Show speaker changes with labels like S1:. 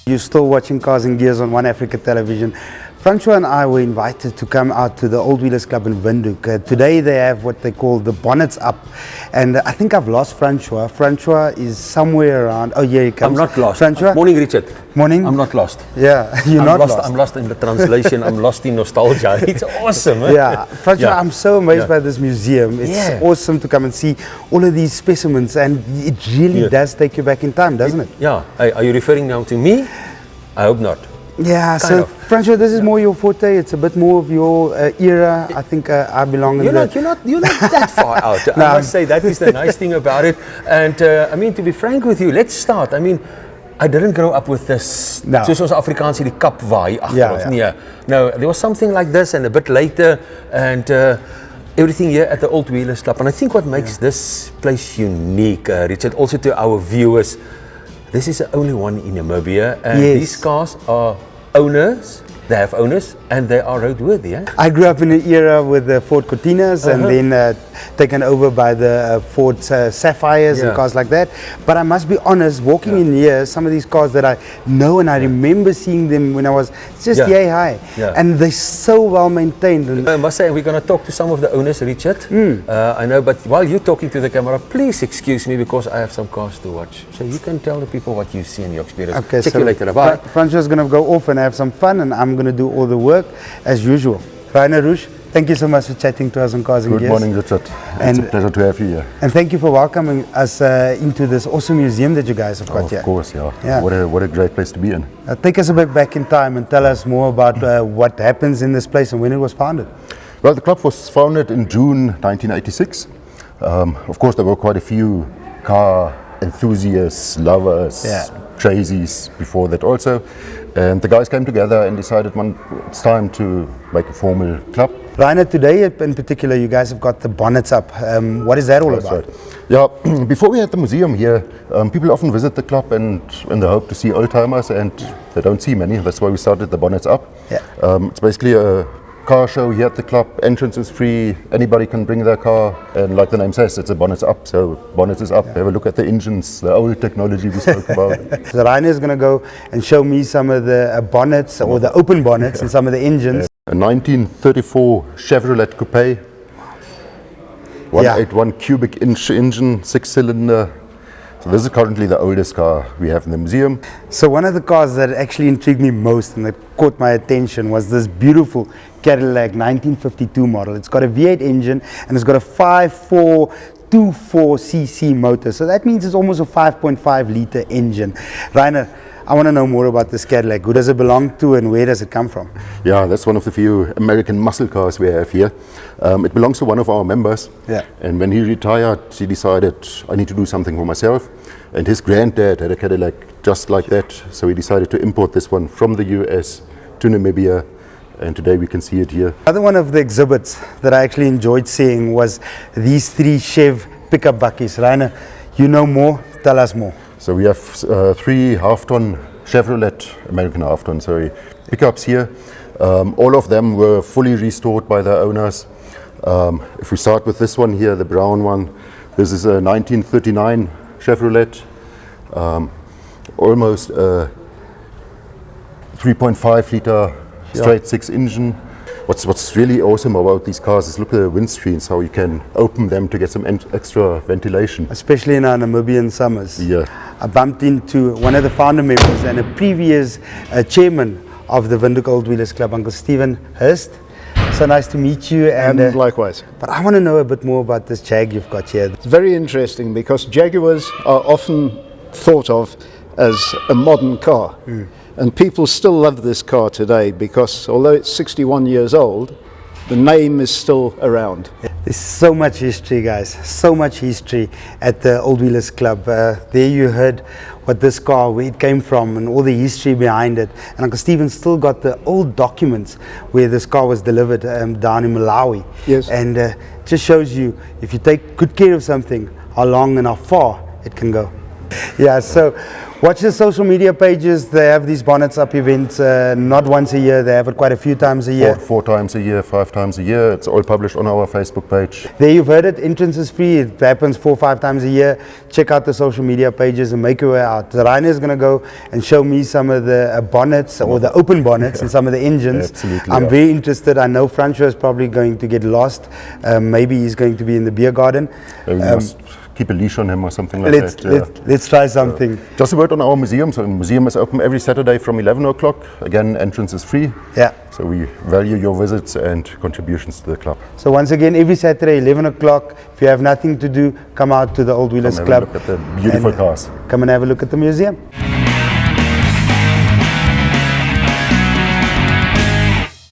S1: You're still watching Cars and Gears on One Africa Television. Francois and I were invited to come out to the Old Wheelers Club in Windhoek. Today they have what they call the bonnets up, and I think I've lost Francois. Francois is somewhere around. Oh, here he comes.
S2: I'm not lost.
S1: Francois?
S2: Morning, Richard.
S1: Morning.
S2: I'm not lost.
S1: Yeah, you're not lost.
S2: I'm lost in the translation. I'm lost in nostalgia. It's awesome. Eh?
S1: Yeah, Francois, I'm so amazed by this museum. It's awesome to come and see all of these specimens, and it really does take you back in time, doesn't it?
S2: Yeah. Are you referring now to me? I hope not.
S1: Yeah, so Francois, this is more your forte. It's a bit more of your era. I think I belong in
S2: You're not that far out.
S1: No.
S2: I must say that is the nice thing about it. And I mean, to be frank with you, let's start. I mean, I didn't grow up with this.
S1: No.
S2: Soos ons Afrikaans die kap waai agter ons.
S1: Yeah.
S2: No, there was something like this, and a bit later, and everything here at the Old Wheelers Club. And I think what makes this place unique, Richard, also to our viewers, this is the only one in Namibia, and these cars are owners. They have owners, and they are roadworthy. Eh?
S1: I grew up in an era with the Ford Cortinas, and then taken over by the Ford Sapphires and cars like that. But I must be honest, walking in here, some of these cars that I know and I remember seeing them when I was just yay high, and they're so well maintained. And
S2: I must say, we're going to talk to some of the owners, Richard. I know, but while you're talking to the camera, please excuse me because I have some cars to watch. So you can tell the people what you see in your experience.
S1: okay,
S2: Check
S1: so
S2: you later. Bye.
S1: Francois is going to go off and have some fun, and I'm going to do all the work as usual. Rainer Rouge, thank you so much for chatting to us on Cars and Gears.
S3: Good morning, Richard. It's a pleasure to have you here.
S1: And thank you for welcoming us into this awesome museum that you guys have got here.
S3: Of course, yeah. What a great place to be in.
S1: Take us a bit back in time and tell us more about what happens in this place and when it was founded.
S3: Well, the club was founded in June 1986. Of course, there were quite a few car enthusiasts, lovers, crazies before that also. And the guys came together and decided it's time to make a formal club.
S1: Rainer, today in particular, you guys have got the bonnets up. What is that all about?
S3: Right. Yeah, before we had the museum here, people often visit the club and in the hope to see old timers, and they don't see many. That's why we started the bonnets up.
S1: Yeah.
S3: It's basically a car show here at the club. Entrance is free. Anybody can bring their car, and like the name says, it's a bonnets up. So bonnet is up. Have a look at the engines, the old technology we spoke about.
S1: So Rainer is going to go and show me some of the bonnets or the open bonnets and some of the engines.
S3: A 1934 Chevrolet Coupe, 181 cubic inch engine, 6-cylinder. So this is currently the oldest car we have in the museum.
S1: So one of the cars that actually intrigued me most and that caught my attention was this beautiful Cadillac 1952 model. It's got a V8 engine and it's got a 5.424cc motor. So that means it's almost a 5.5 liter engine. Rainer, I want to know more about this Cadillac. Who does it belong to and where does it come from?
S3: Yeah, that's one of the few American muscle cars we have here. It belongs to one of our members. Yeah. And when he retired, he decided, I need to do something for myself. And his granddad had a Cadillac just like that. So he decided to import this one from the US to Namibia. And today we can see it here.
S1: Another one of the exhibits that I actually enjoyed seeing was these 3 Chev pickup buckies. Rainer, you know more, tell us more.
S3: So we have 3 half-ton Chevrolet, American half-ton, pickups here. All of them were fully restored by their owners. If we start with this one here, the brown one, this is a 1939 Chevrolet, almost a 3.5 liter straight 6 engine. What's really awesome about these cars is look at the windscreens, how you can open them to get some extra ventilation.
S1: Especially in our Namibian summers.
S3: Yeah.
S1: I bumped into one of the founder members and a previous chairman of the Windhoek Old Wheelers Club, Uncle Stephen Hurst. So nice to meet you.
S4: And likewise.
S1: But I want to know a bit more about this Jag you've got here.
S4: It's very interesting because Jaguars are often thought of as a modern car. And people still love this car today because although it's 61 years old, the name is still around.
S1: There's so much history, guys, so much history at the Old Wheelers Club. There you heard what this car, where it came from and all the history behind it. And Uncle Stephen still got the old documents where this car was delivered down in Malawi.
S4: Yes.
S1: And just shows you, if you take good care of something, how long and how far it can go. Yeah, so Watch the social media pages. They have these bonnets up events, not once a year. They have it quite a few times a year.
S3: Four times a year, 5 times a year. It's all published on our Facebook page.
S1: There, you've heard it. Entrance is free. It happens 4 or 5 times a year. Check out the social media pages and make your way out. Rainer is going to go and show me some of the bonnets or the open bonnets and some of the engines.
S3: Absolutely,
S1: I'm very interested. I know Francois is probably going to get lost. Maybe he's going to be in the beer garden.
S3: We must keep a leash on him or something like that.
S1: Let's try something.
S3: Just a word on our museum. So the museum is open every Saturday from 11 o'clock. Again, entrance is free.
S1: Yeah.
S3: So we value your visits and contributions to the club.
S1: So once again, every Saturday, 11 o'clock, if you have nothing to do, come out to the Old Wheelers Club.
S3: Look at the beautiful cars.
S1: Come and have a look at the museum.